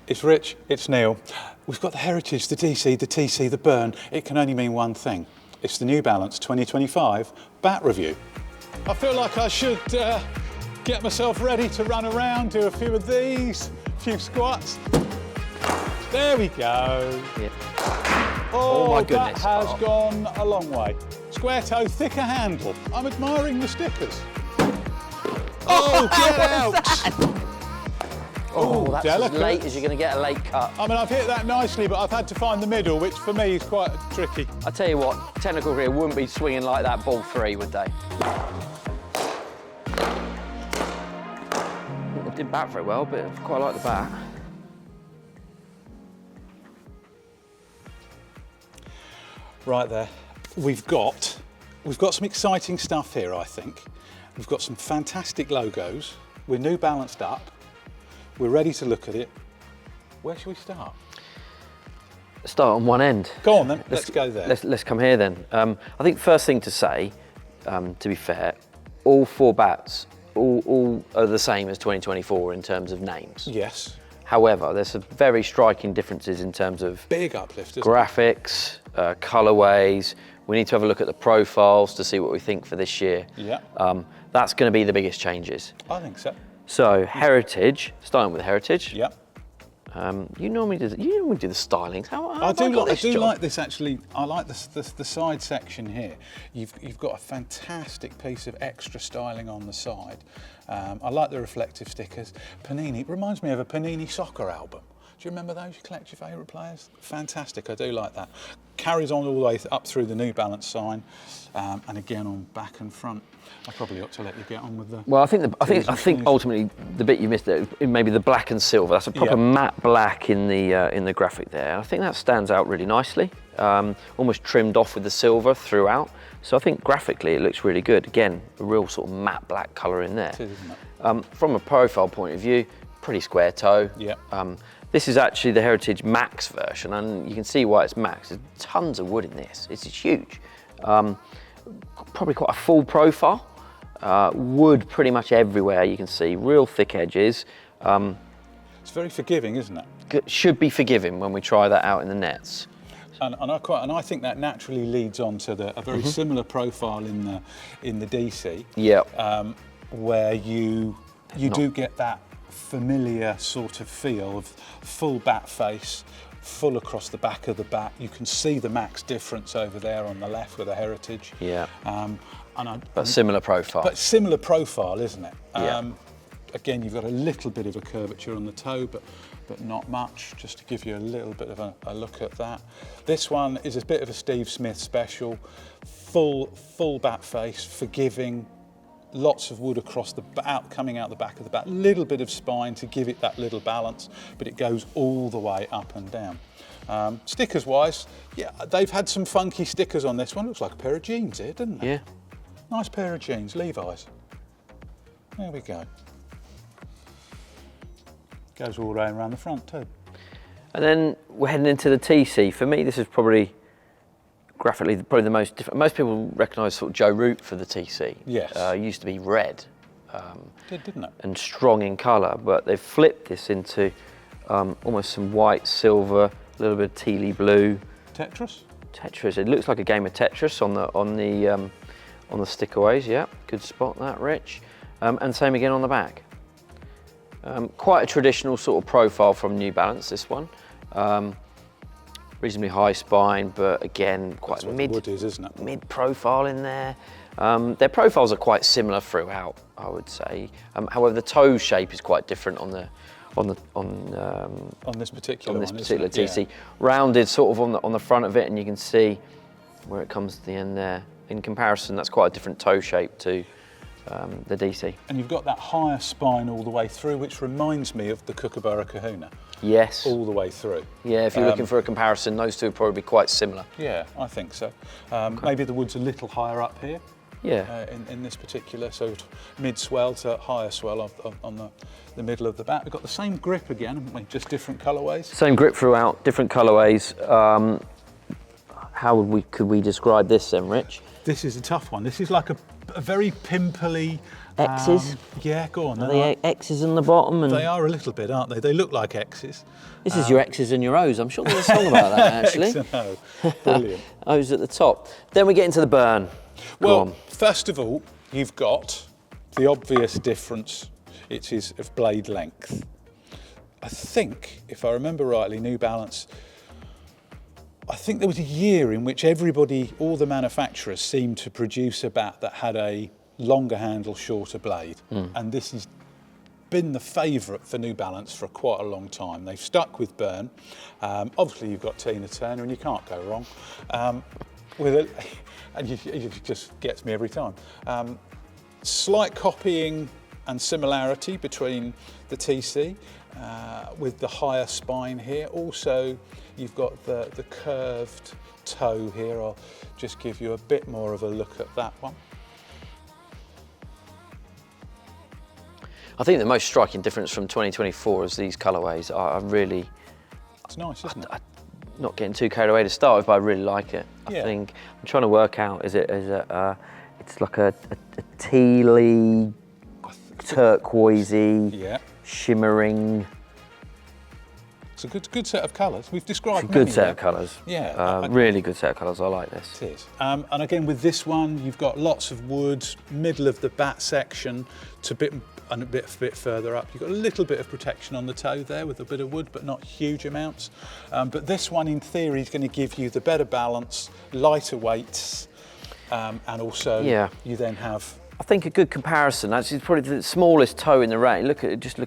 It's Rich, it's Neil. We've got the Heritage, the DC, the TC, the Burn. It can only mean one thing. It's the New Balance 2025 Bat Review. I feel like I should get myself ready to run around, do a few of these, a few squats. There we go. Yeah. Oh, my goodness. That has gone a long way. Square toe, thicker handle. I'm admiring the stickers. Oh, get out! Oh, that's delicate. as late as you're going to get a late cut. I mean, I've hit that nicely, but I've had to find the middle, which for me is quite tricky. I tell you what, technical career wouldn't be swinging like that ball 3, would they? It didn't bat very well, but I quite like the bat. Right there, we've got some exciting stuff here, I think. We've got some fantastic logos. We're New Balanced up. We're ready to look at it. Where should we start? Start on one end. Go on then, let's go there. Let's come here then. I think first thing to say, to be fair, all 4 bats all are the same as 2024 in terms of names. Yes. However, there's some very striking differences in terms of Big uplift, isn't graphics, colourways. We need to have a look at the profiles to see what we think for this year. Yeah. That's going to be the biggest changes. I think so. So Heritage, starting with Heritage. Yeah. You normally do the stylings. How I have do got like this job? like this actually. I like the side section here. You've got a fantastic piece of extra styling on the side. I like the reflective stickers. Panini, it reminds me of a Panini soccer album. Do you remember those? You collect your favourite players? Fantastic, I do like that. Carries on all the way up through the New Balance sign, and again on back and front. I probably ought to let you get on with the. Well, I think ultimately the bit you missed there, maybe the black and silver. That's a proper matte black in the graphic there. I think that stands out really nicely. Almost trimmed off with the silver throughout. So I think graphically it looks really good. Again, a real sort of matte black colour in there. It is, isn't it? From a profile point of view, pretty square toe. Yeah. This is actually the Heritage Max version, and you can see why it's Max. There's tons of wood in this. It's huge. Probably quite a full profile. Wood pretty much everywhere. You can see real thick edges. It's very forgiving, isn't it? Should be forgiving when we try that out in the nets. And I think that naturally leads on to a very similar profile in the DC. Yeah. Where you do get that familiar sort of feel of full bat face, full across the back of the bat. You can see the Max difference over there on the left with the Heritage. Yeah. But similar profile. But similar profile, isn't it? Yeah. Again, you've got a little bit of a curvature on the toe, but not much, just to give you a little bit of a look at that. This one is a bit of a Steve Smith special, full bat face, forgiving, lots of wood across coming out the back of the bat, little bit of spine to give it that little balance, but it goes all the way up and down. Stickers wise, yeah, they've had some funky stickers on this one. Looks like a pair of jeans here, doesn't it? Yeah. Nice pair of jeans, Levi's. There we go. Goes all the way around the front too. And then we're heading into the TC. For me, this is probably graphically probably the most different. Most people recognise sort of Joe Root for the TC. Yes. It used to be red. Didn't it? And strong in colour, but they've flipped this into almost some white, silver, a little bit of tealy blue. Tetris? Tetris. It looks like a game of Tetris on the stickaways. Yeah, good spot that, Rich. And same again on the back. Quite a traditional sort of profile from New Balance, this one. Reasonably high spine, but again, quite mid profile in there. Their profiles are quite similar throughout, I would say. However, the toe shape is quite different on this particular TC. Yeah. Rounded sort of on the front of it, and you can see where it comes to the end there. In comparison, that's quite a different toe shape to the DC. And you've got that higher spine all the way through, which reminds me of the Kookaburra Kahuna. Yes. All the way through. Yeah, if you're looking for a comparison, those two would probably be quite similar. Yeah, I think so. Maybe the wood's a little higher up here. Yeah. In this particular, so mid-swell to higher swell on the middle of the bat. We've got the same grip again, haven't we? Just different colourways. Same grip throughout, different colourways. Could we describe this then, Rich? This is a tough one. This is like a very pimply, X's. Yeah, go on. Are they X's on the bottom? And They are a little bit, aren't they? They look like X's. this is your X's and your O's. I'm sure there's a song about that, actually. X and O. Brilliant. O's at the top. Then we get into the burn. Go Well, on. first of all, you've got the obvious difference. It is of blade length. I think, if I remember rightly, New Balance, I think there was a year in which everybody, all the manufacturers, seemed to produce a bat that had a longer handle, shorter blade. And this has been the favourite for New Balance for quite a long time. They've stuck with burn. Obviously, you've got Tina Turner, and you can't go wrong. And it just gets me every time. Slight copying and similarity between the TC with the higher spine here. Also, you've got the curved toe here. I'll just give you a bit more of a look at that one. I think the most striking difference from 2024 is these colourways. I really, It's nice, isn't it? not getting too carried away to start with, but I really like it. Yeah. I think I'm trying to work out. It's like a tealy, turquoisey, Yeah, shimmering. it's a good set of colours. We've described Good many set there. of colours. Yeah, Really good set of colours. I like this. It is. And again, with this one, you've got lots of wood, middle of the bat section to a bit further up. You've got a little bit of protection on the toe there with a bit of wood, but not huge amounts. But this one, in theory, is going to give you the better balance, lighter weights, and also you then have... I think a good comparison, actually, it's probably the smallest toe in the range. I just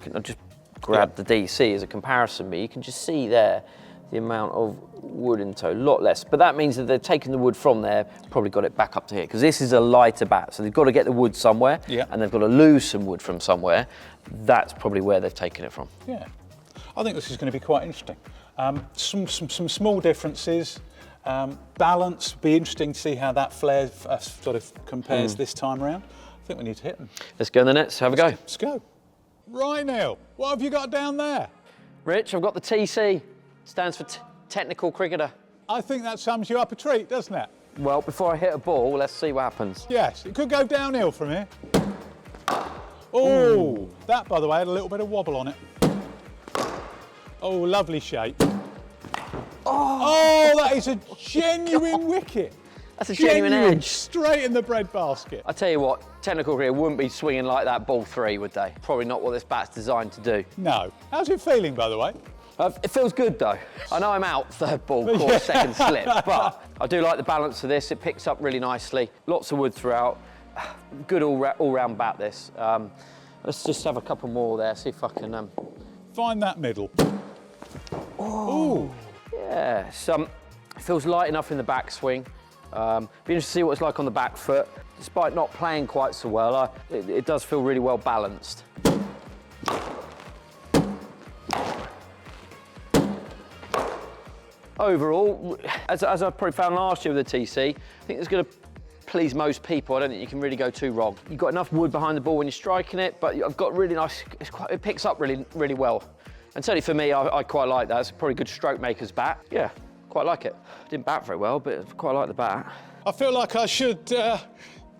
grabbed the DC as a comparison, but you can just see there the amount of wood in toe, a lot less. But that means that they've taken the wood from there, probably got it back up to here, because this is a lighter bat, so they've got to get the wood somewhere, and they've got to lose some wood from somewhere. That's probably where they've taken it from. Yeah, I think this is going to be quite interesting. Some small differences. Balance, be interesting to see how that flare sort of compares this time around. I think we need to hit them. Let's go in the nets, have a go. Let's go. Right, Neil, what have you got down there? Rich, I've got the TC, stands for Technical Cricketer. I think that sums you up a treat, doesn't it? Well, before I hit a ball, let's see what happens. Yes, it could go downhill from here. Oh, that, by the way, had a little bit of wobble on it. Oh, lovely shape. Oh, that is a genuine wicket. That's a genuine edge. Straight in the bread basket. I tell you what, Technical Cricketer wouldn't be swinging like that ball three, would they? Probably not what this bat's designed to do. No. How's it feeling, by the way? It feels good though. I know I'm out third ball, caught second slip, but I do like the balance of this. It picks up really nicely. Lots of wood throughout. Good all-round bat, this. Let's just have a couple more there, see if I can... Find that middle. Oh. Yeah, it feels light enough in the backswing. Be interested to see what it's like on the back foot. Despite not playing quite so well, it does feel really well balanced. Overall, as I probably found last year with the TC, I think it's going to please most people. I don't think you can really go too wrong. You've got enough wood behind the ball when you're striking it, but I've got really nice, it picks up really, really well. And certainly for me, I quite like that. It's probably a good stroke maker's bat. Yeah, quite like it. Didn't bat very well, but I quite like the bat. I feel like I should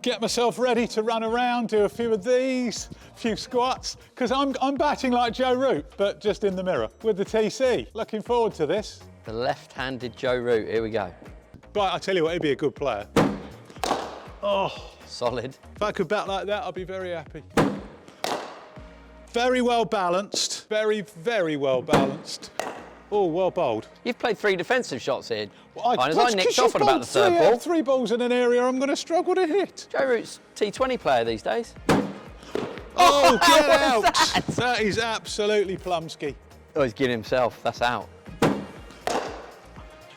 get myself ready to run around, do a few of these, a few squats, because I'm batting like Joe Root, but just in the mirror with the TC. Looking forward to this. The left-handed Joe Root, here we go. But I tell you what, he'd be a good player. Oh, solid. If I could bat like that, I'd be very happy. Very well balanced, very, very well balanced. Oh, well bowled. You've played 3 defensive shots here. Well, I nicked off on about the third ball. 3 balls in an area I'm going to struggle to hit. Joe Root's T20 player these days. Oh, get out! That is absolutely plumsky. Oh, he's getting himself, that's out.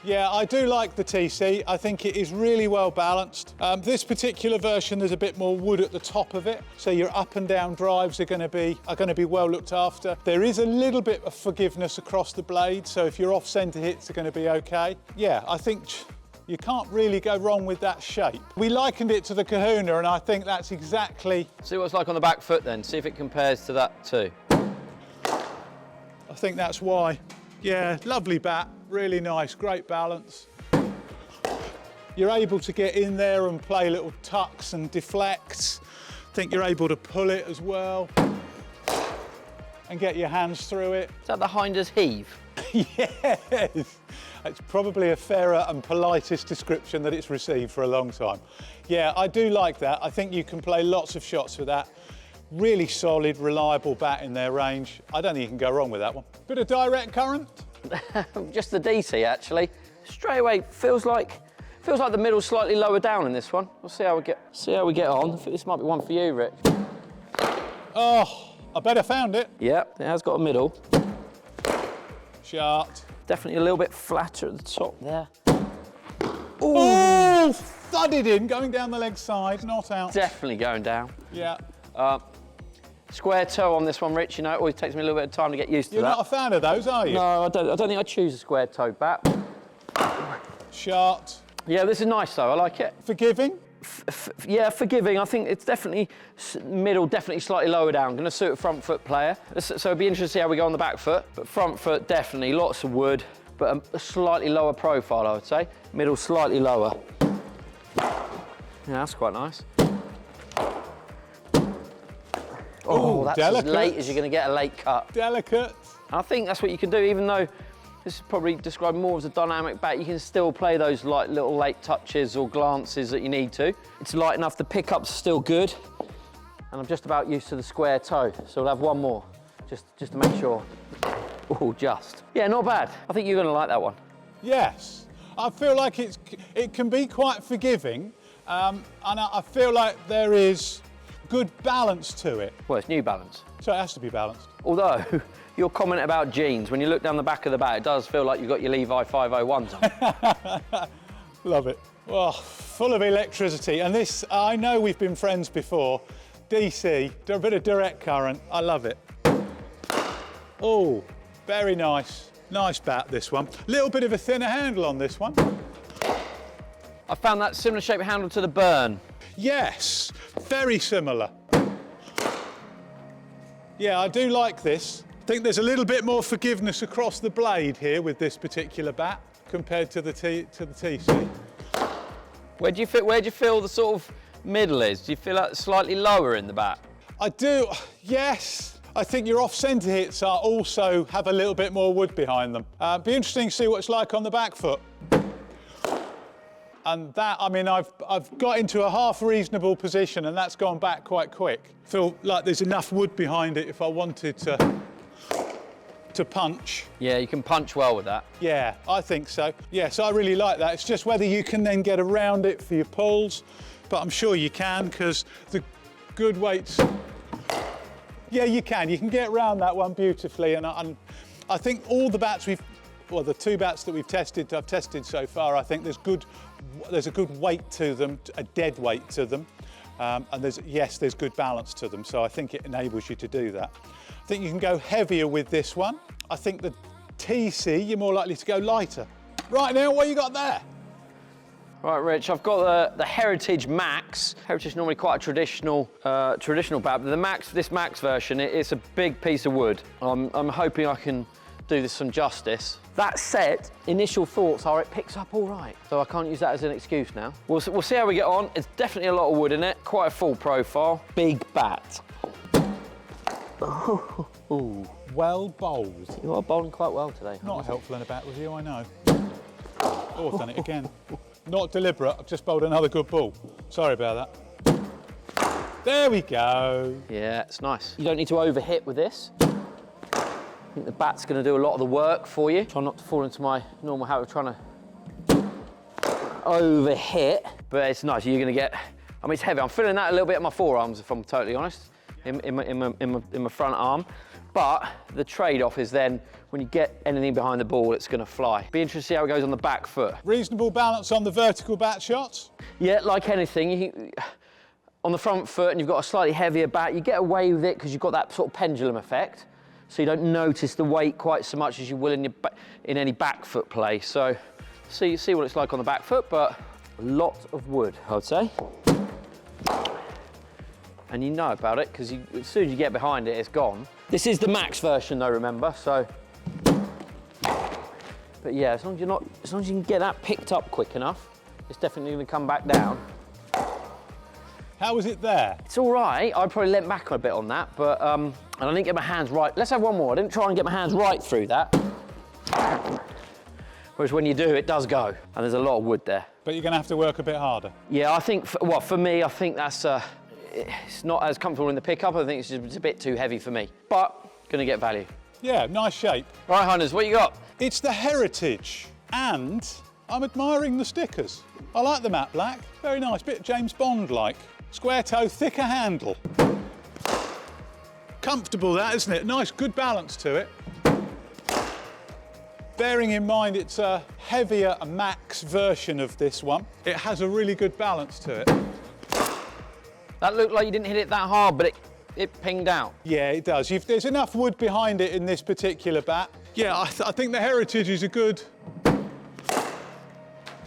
Yeah, I do like the TC. I think it is really well balanced. This particular version, there's a bit more wood at the top of it, so your up and down drives are going to be well looked after. There is a little bit of forgiveness across the blade, so if your off-centre hits are going to be okay. Yeah, I think you can't really go wrong with that shape. We likened it to the Kahuna, and I think that's exactly... See what it's like on the back foot then, see if it compares to that too. I think that's why. Yeah, lovely bat, really nice, great balance. You're able to get in there and play little tucks and deflects. think you're able to pull it as well and get your hands through it. Is that the Hinders heave? Yes, it's probably a fairer and politest description that it's received for a long time. Yeah, I do like that. I think you can play lots of shots with that. Really solid, reliable bat in their range. I don't think you can go wrong with that one. Bit of direct current. Just the DC actually. Straight away feels like the middle's slightly lower down in this one. We'll see how we get on. I think this might be one for you, Rich. Oh, I better found it. Yep, it has got a middle. Shot. Definitely a little bit flatter at the top there. Oh, thudded in, going down the leg side, not out. Definitely going down. Yeah. Square toe on this one, Rich. You know, it always takes me a little bit of time to get used to You're that. not a fan of those, are you? No, I don't think I'd choose a square toe bat. Shot. Yeah, this is nice though. I like it. Forgiving. Yeah, forgiving. I think it's definitely middle, definitely slightly lower down. Going to suit a front foot player. So it'd be interesting to see how we go on the back foot. But front foot, definitely lots of wood, but a slightly lower profile, I would say. Middle slightly lower. Yeah, that's quite nice. Oh, that's delicate. as late as you're going to get a late cut. Delicate. And I think that's what you can do, even though this is probably described more as a dynamic bat, you can still play those like little late touches or glances that you need to. It's light enough, the pickup's still good, and I'm just about used to the square toe, so we'll have one more, just to make sure. Oh, just. Yeah, not bad. I think you're going to like that one. Yes. I feel like it can be quite forgiving, and I feel like there is good balance to it. Well, it's New Balance. So it has to be balanced. Although, your comment about jeans, when you look down the back of the bat, it does feel like you've got your Levi 501s on. Love it. Well, full of electricity. And this, I know we've been friends before. DC, a bit of direct current. I love it. Oh, very nice. Nice bat, this one. Little bit of a thinner handle on this one. I found that similar shaped handle to the Burn. Yes, very similar. Yeah, I do like this. I think there's a little bit more forgiveness across the blade here with this particular bat compared to the TC. Where do you feel the sort of middle is? Do you feel that slightly lower in the bat? I do, yes. I think your off-centre hits are also have a little bit more wood behind them. Be interesting to see what it's like on the back foot. And that, I mean, I've got into a half reasonable position and that's gone back quite quick. Feel like there's enough wood behind it if I wanted to punch. Yeah, you can punch well with that. Yeah, I think so. Yes, I really like that. It's just whether you can then get around it for your pulls, but I'm sure you can because the good weights. Yeah, you can. You can get around that one beautifully, and I think all the bats the two bats that I've tested so far, I think there's a good weight to them, a dead weight to them, and there's good balance to them. So I think it enables you to do that. I think you can go heavier with this one. I think the TC, you're more likely to go lighter. Right now, what you got there? Right, Rich, I've got the Heritage Max. Heritage is normally quite a traditional bat, but this Max version, it's a big piece of wood. I'm hoping I can do this some justice. That said, initial thoughts are it picks up all right, so I can't use that as an excuse now. We'll see how we get on. It's definitely a lot of wood in it, quite a full profile, big bat. Ooh. Well bowled. You are bowling quite well today. Not helpful in a bat with you, I know. Oh, I've done it again. Not deliberate, I've just bowled another good ball. Sorry about that. There we go. Yeah, it's nice. You don't need to overhit with this. I think the bat's going to do a lot of the work for you. Try not to fall into my normal habit of trying to overhit, but it's nice. You're going to get, I mean, it's heavy. I'm feeling that a little bit in my forearms, if I'm totally honest, in my front arm. But the trade-off is then when you get anything behind the ball, it's going to fly. Be interested to see how it goes on the back foot. Reasonable balance on the vertical bat shots? Yeah, like anything, on the front foot and you've got a slightly heavier bat, you get away with it because you've got that sort of pendulum effect. So you don't notice the weight quite so much as you will in any back foot play. So see what it's like on the back foot, but a lot of wood, I would say. And you know about it because as soon as you get behind it, it's gone. This is the Max version though, remember, so. But yeah, as long as you can get that picked up quick enough, it's definitely gonna come back down. How was it there? It's all right. I probably leant back a bit on that, but and I didn't get my hands right. Let's have one more. I didn't try and get my hands right through that. Whereas when you do, it does go, and there's a lot of wood there. But you're going to have to work a bit harder. Yeah, I think, for me, I think that's, it's not as comfortable in the pickup. I think it's a bit too heavy for me, but gonna get value. Yeah, nice shape. All right, Hunters, what you got? It's the Heritage, and I'm admiring the stickers. I like the matte black, very nice, bit James Bond-like. Square toe, thicker handle. Comfortable that, isn't it? Nice, good balance to it. Bearing in mind it's a heavier max version of this one, it has a really good balance to it. That looked like you didn't hit it that hard, but it pinged out. Yeah, it does. There's enough wood behind it in this particular bat. Yeah, I think the Heritage is a good...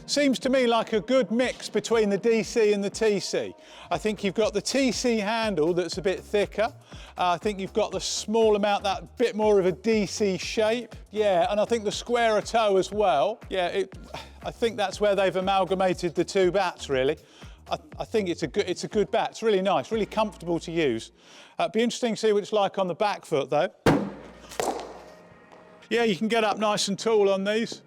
Seems to me like a good mix between the DC and the TC. I think you've got the TC handle that's a bit thicker. I think you've got the small amount, that bit more of a DC shape. Yeah, and I think the squarer toe as well. Yeah, I think that's where they've amalgamated the two bats, really. I think it's a good bat. It's really nice, really comfortable to use. It'd be interesting to see what it's like on the back foot, though. Yeah, you can get up nice and tall on these.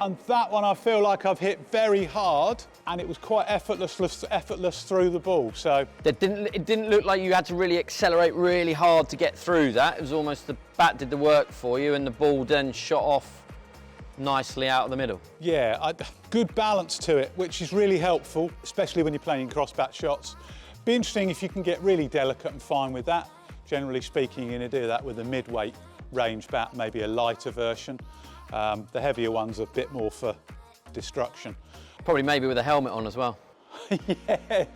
And that one I feel like I've hit very hard, and it was quite effortless through the ball. So it didn't look like you had to really accelerate really hard to get through that. It was almost the bat did the work for you, and the ball then shot off nicely out of the middle. Yeah, good balance to it, which is really helpful, especially when you're playing cross-bat shots. Be interesting if you can get really delicate and fine with that. Generally speaking, you're going to do that with a mid-weight range bat, maybe a lighter version. The heavier ones are a bit more for destruction. Probably maybe with a helmet on as well. Yes,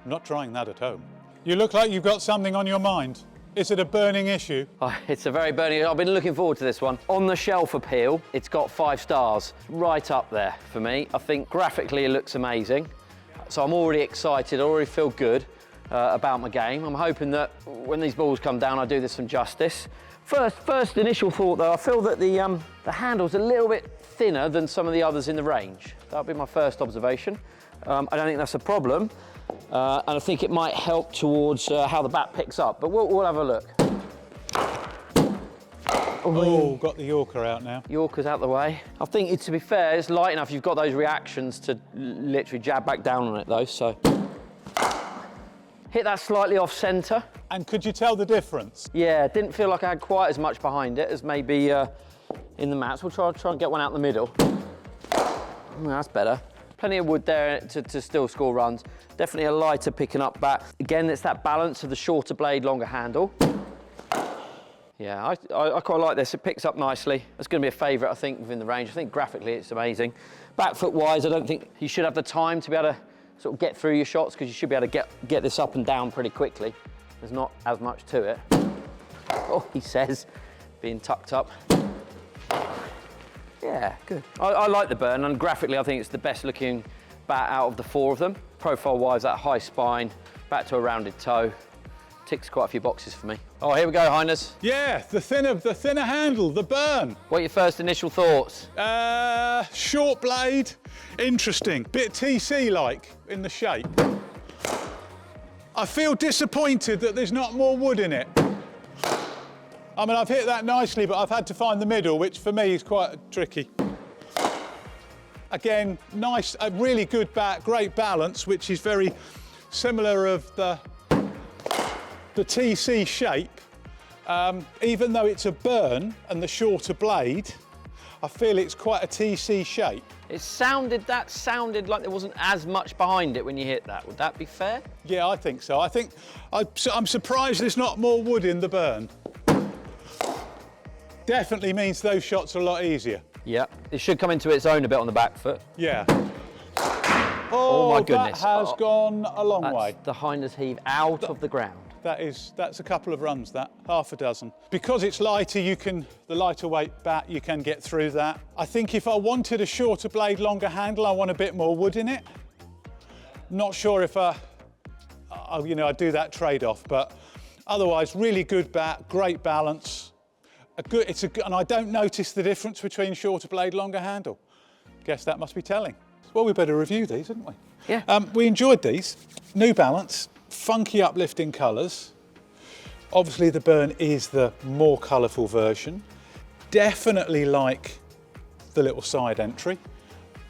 I'm not trying that at home. You look like you've got something on your mind. Is it a burning issue? Oh, it's a very burning. I've been looking forward to this one. On the shelf appeal, it's got 5 stars, right up there for me. I think graphically it looks amazing. So I'm already excited, I already feel good about my game. I'm hoping that when these balls come down, I do this some justice. First initial thought though, I feel that the handle's a little bit thinner than some of the others in the range. That'll be my first observation. I don't think that's a problem. And I think it might help towards how the bat picks up, but we'll have a look. Oh, got the Yorker out now. Yorker's out the way. I think, to be fair, it's light enough. You've got those reactions to literally jab back down on it though, so. Hit that slightly off centre. And could you tell the difference? Yeah, it didn't feel like I had quite as much behind it as maybe in the mats. We'll try and get one out in the middle. That's better. Plenty of wood there to still score runs. Definitely a lighter picking up bat. Again, it's that balance of the shorter blade, longer handle. Yeah, I quite like this. It picks up nicely. It's going to be a favourite, I think, within the range. I think graphically it's amazing. Back foot wise, I don't think you should have the time to be able to sort of get through your shots, because you should be able to get this up and down pretty quickly. There's not as much to it. Oh, he says, being tucked up. Yeah, good. I like the burn, and graphically I think it's the best looking bat out of the 4 of them. Profile wise, that high spine, back to a rounded toe. Ticks quite a few boxes for me. Oh, here we go, Highness. Yeah, the thinner handle, the burn. What are your first initial thoughts? Short blade, interesting. Bit TC-like in the shape. I feel disappointed that there's not more wood in it. I mean, I've hit that nicely, but I've had to find the middle, which for me is quite tricky. Again, nice, a really good bat, great balance, which is very similar of the TC shape. Even though it's a burn and the shorter blade, I feel it's quite a TC shape. That sounded like there wasn't as much behind it when you hit that. Would that be fair? Yeah, I think so. I think I'm surprised there's not more wood in the burn. Definitely means those shots are a lot easier. Yeah, it should come into its own a bit on the back foot. Yeah. Oh my goodness. That has gone a long way. The Highness heave out of the ground. That's a couple of runs, that, half a dozen. Because it's lighter, the lighter weight bat, you can get through that. I think if I wanted a shorter blade, longer handle, I want a bit more wood in it. Not sure if I do that trade-off, but otherwise, really good bat, great balance. And I don't notice the difference between shorter blade, longer handle. Guess that must be telling. Well, we better review these, hadn't we? Yeah. We enjoyed these. New Balance, funky uplifting colours. Obviously the Burn is the more colourful version. Definitely like the little side entry.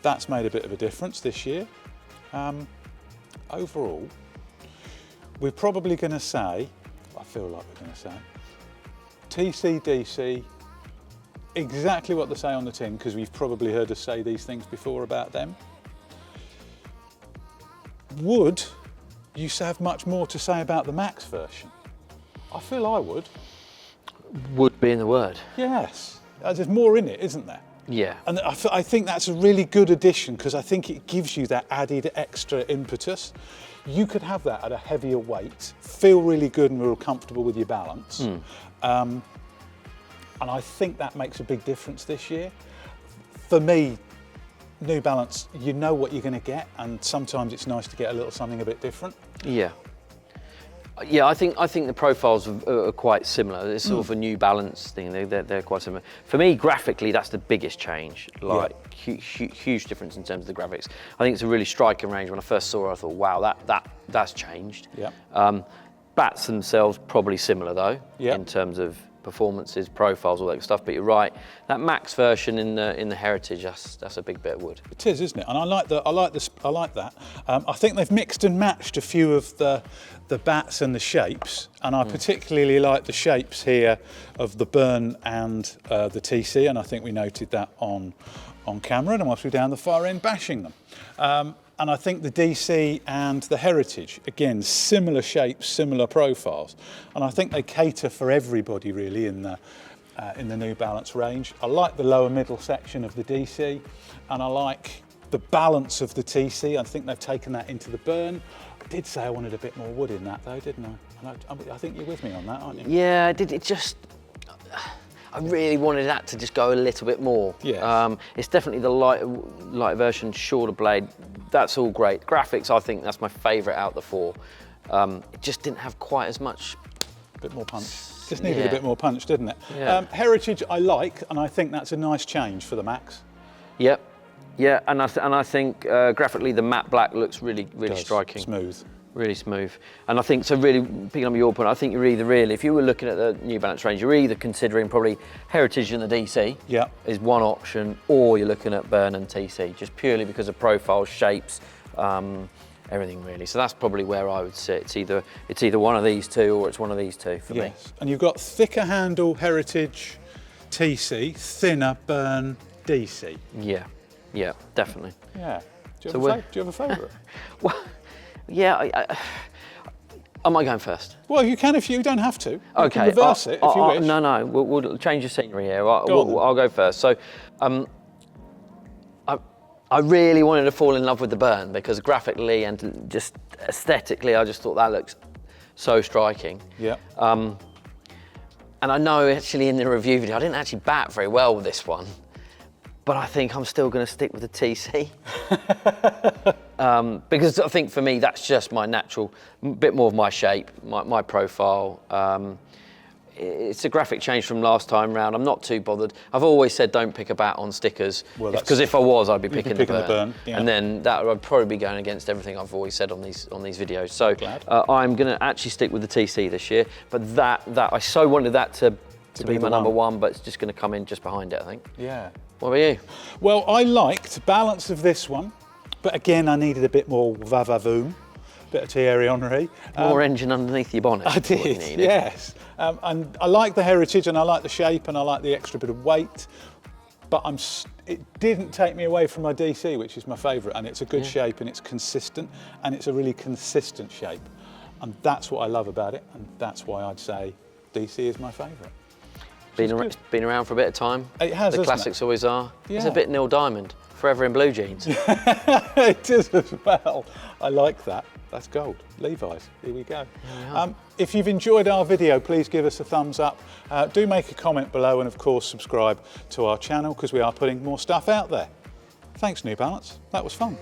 That's made a bit of a difference this year. Overall, we're probably going to say, I feel like we're going to say, TC/DC, exactly what they say on the tin, because we've probably heard us say these things before about them. Would you have much more to say about the Max version? I feel I would. Would be in the word. Yes, there's more in it, isn't there? Yeah. And I think that's a really good addition, because I think it gives you that added extra impetus. You could have that at a heavier weight, feel really good and real comfortable with your balance. And I think that makes a big difference this year. For me, New Balance, you know what you're going to get, and sometimes it's nice to get a little something a bit different. Yeah. Yeah, I think the profiles are quite similar. It's sort of a New Balance thing. They're quite similar. For me, graphically, that's the biggest change. Like huge difference in terms of the graphics. I think it's a really striking range. When I first saw it, I thought, wow, that's changed. Yeah. Bats themselves probably similar though, Yeah. in terms of performances, profiles, all that stuff. But you're right, that Max version in the Heritage, that's a big bit of wood. It is, isn't it? And I like that. I think they've mixed and matched a few of the bats and the shapes, and I particularly like the shapes here of the Burn and the TC, and I think we noted that on camera, and whilst we're down the far end bashing them. And I think the DC and the Heritage, again, similar shapes, similar profiles, and I think they cater for everybody really in the New Balance range. I like the lower middle section of the DC, and I like the balance of the TC. I think they've taken that into the Burn. I did say I wanted a bit more wood in that though, didn't I? And I think you're with me on that, aren't you? Yeah, I did. I really wanted that to just go a little bit more. Yes. It's definitely the light version, shorter blade. That's all great. Graphics, I think that's my favourite out of the four. It just didn't have quite as much. A bit more punch. Just needed a bit more punch, didn't it? Yeah. Heritage I like, and I think that's a nice change for the Max. Yep. Yeah, and I think graphically the matte black looks really striking. Smooth. Really smooth. And I think, so really picking up your point, I think you're either really, if you were looking at the New Balance range, you're either considering probably Heritage and the DC is one option, or you're looking at Burn and TC, just purely because of profiles, shapes, everything really. So that's probably where I would sit. It's either one of these two or it's one of these two for me. And you've got thicker handle Heritage TC, thinner Burn DC. Yeah, definitely. Yeah. Do you have a favourite? Well, yeah, am I going first? Well, you can if you don't have to. You okay. can reverse it if you wish. No, we'll change the scenery here. I'll go first. So, I really wanted to fall in love with the Burn because graphically and just aesthetically, I just thought that looks so striking. Yeah. And I know actually in the review video, I didn't actually bat very well with this one, but I think I'm still going to stick with the TC. Because I think for me, that's just my natural, bit more of my shape, my profile. It's a graphic change from last time round. I'm not too bothered. I've always said don't pick a bat on stickers, because if I was, I'd be picking the Burn. Yeah. And then that would probably be going against everything I've always said on these videos. So I'm going to actually stick with the TC this year. But that I so wanted that to be my number one, but it's just going to come in just behind it, I think. Yeah. What about you? Well, I liked the balance of this one, but again, I needed a bit more va-va-voom, bit of Thierry Henry. More engine underneath your bonnet. I did, yes. And I like the Heritage, and I like the shape, and I like the extra bit of weight, but it didn't take me away from my DC, which is my favourite, and it's a good shape, and it's consistent, and it's a really consistent shape. And that's what I love about it, and that's why I'd say DC is my favourite. Been around for a bit of time. It has, The classics always are. Yeah. It's a bit Neil Diamond, forever in blue jeans. It is as well. I like that. That's gold. Levi's. Here we go. If you've enjoyed our video, please give us a thumbs up. Do make a comment below, and of course subscribe to our channel, because we are putting more stuff out there. Thanks, New Balance. That was fun.